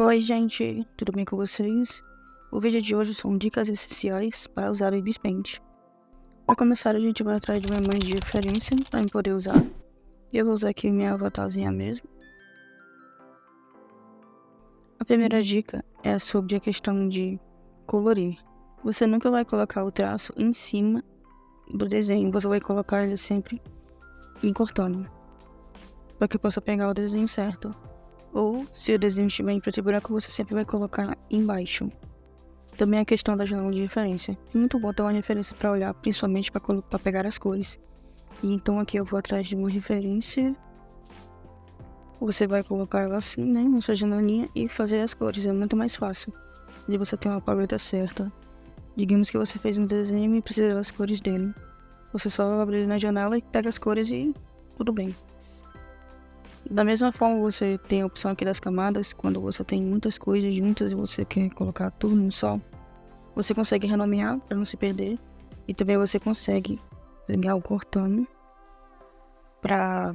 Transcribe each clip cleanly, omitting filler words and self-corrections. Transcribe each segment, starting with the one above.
Oi, gente, tudo bem com vocês? O vídeo de hoje são dicas essenciais para usar o Ibis Paint. Para começar, a gente vai atrás de uma imagem de referência para poder usar. Eu vou usar aqui minha avatarzinha mesmo. A primeira dica é sobre a questão de colorir. Você nunca vai colocar o traço em cima do desenho, você vai colocar ele sempre encortando, para que possa pegar o desenho certo. Ou, se o desenho estiver em preto e branco, você sempre vai colocar embaixo. Também a questão da janela de referência. É muito bom ter uma referência para olhar, principalmente para pegar as cores. E então aqui eu vou atrás de uma referência. Você vai colocar ela assim, né, na sua janelinha e fazer as cores. É muito mais fácil de você ter uma paleta certa. Digamos que você fez um desenho e precisa das cores dele. Você só abre ele na janela e pega as cores e tudo bem. Da mesma forma, você tem a opção aqui das camadas. Quando você tem muitas coisas juntas e você quer colocar tudo num só, você consegue renomear para não se perder. E também você consegue pegar o cortando para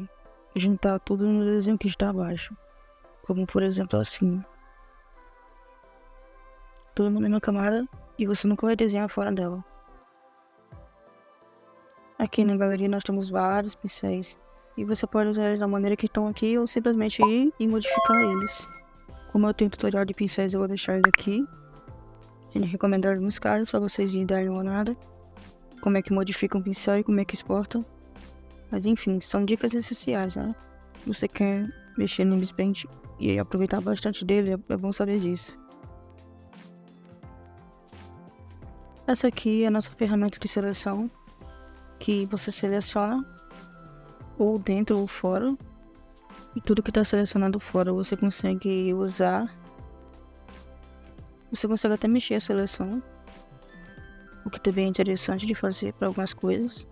juntar tudo no desenho que está abaixo. Como por exemplo assim. Tudo na mesma camada e você nunca vai desenhar fora dela. Aqui na galeria nós temos vários pincéis. E você pode usar eles da maneira que estão aqui ou simplesmente ir e modificar eles. Como eu tenho tutorial de pincéis, eu vou deixar ele aqui. Eu recomendo alguns casos para vocês irem darem uma olhada. Como é que modifica um pincel e como é que exporta. Mas enfim, são dicas essenciais, né? Você quer mexer no Ibis Paint e aproveitar bastante dele, é bom saber disso. Essa aqui é a nossa ferramenta de seleção, que você seleciona ou dentro ou fora, e tudo que está selecionado fora você consegue usar. Você consegue até mexer a seleção, o que também é interessante de fazer para algumas coisas.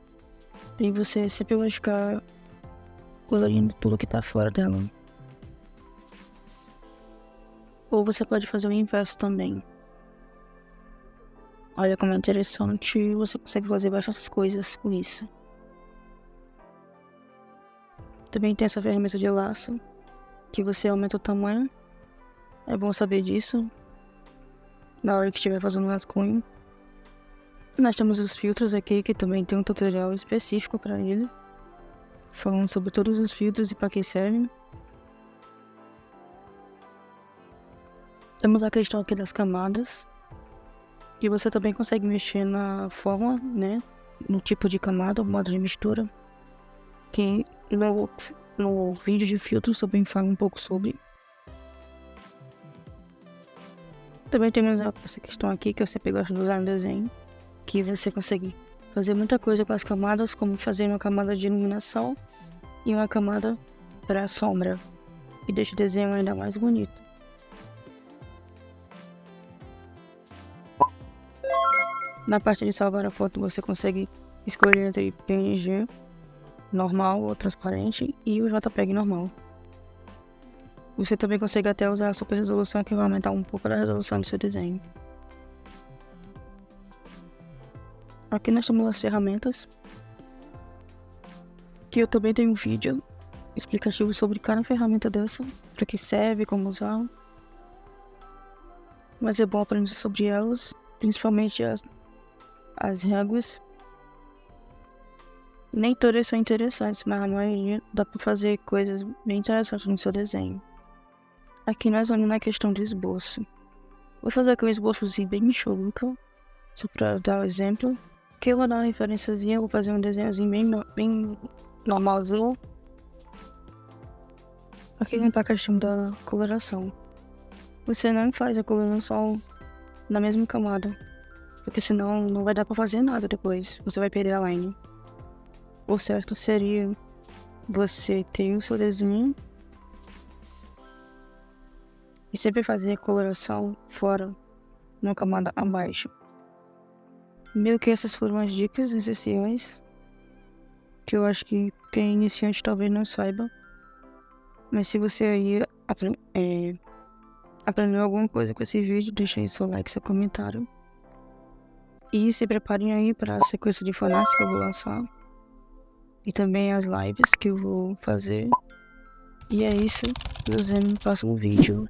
E você sempre vai ficar colorindo tudo que está fora dela. Ou você pode fazer o inverso também. Olha como é interessante, você consegue fazer várias coisas com isso. Também tem essa ferramenta de laço, que você aumenta o tamanho. É bom saber disso na hora que estiver fazendo um rascunho. Nós temos os filtros aqui, que também tem um tutorial específico para ele, falando sobre todos os filtros e para que servem. Temos a questão aqui das camadas, que você também consegue mexer na forma, né, no tipo de camada, o modo de mistura, que no vídeo de filtros também fala um pouco sobre. Também temos essa questão aqui que eu sempre gosto de usar no desenho, que você consegue fazer muita coisa com as camadas, como fazer uma camada de iluminação e uma camada para sombra, e deixa o desenho ainda mais bonito. Na parte de salvar a foto, você consegue escolher entre PNG normal ou transparente e o JPEG normal. Você também consegue até usar a super resolução, que vai aumentar um pouco da resolução do seu desenho. Aqui nós temos as ferramentas, que eu também tenho um vídeo explicativo sobre cada ferramenta dessa, para que serve, como usar. Mas é bom aprender sobre elas, principalmente as réguas. Nem todas são interessantes, mas a maioria dá para fazer coisas bem interessantes no seu desenho. Aqui nós vamos na questão do esboço. Vou fazer aqui um esboçozinho bem michuruca, só para dar um exemplo. Aqui eu vou dar uma referenciazinha, vou fazer um desenhozinho bem normalzinho. Aqui vem para a questão da coloração. Você não faz a coloração na mesma camada, porque senão não vai dar para fazer nada depois, você vai perder a line. O certo seria você ter o seu desenho e sempre fazer a coloração fora, na camada abaixo. Meio que essas foram as dicas essenciais, que eu acho que quem é iniciante talvez não saiba. Mas se você aí aprendeu alguma coisa com esse vídeo, deixa aí seu like, seu comentário. E se preparem aí para a sequência de fanarts que eu vou lançar. E também as lives que eu vou fazer. E é isso, nos vemos no próximo vídeo.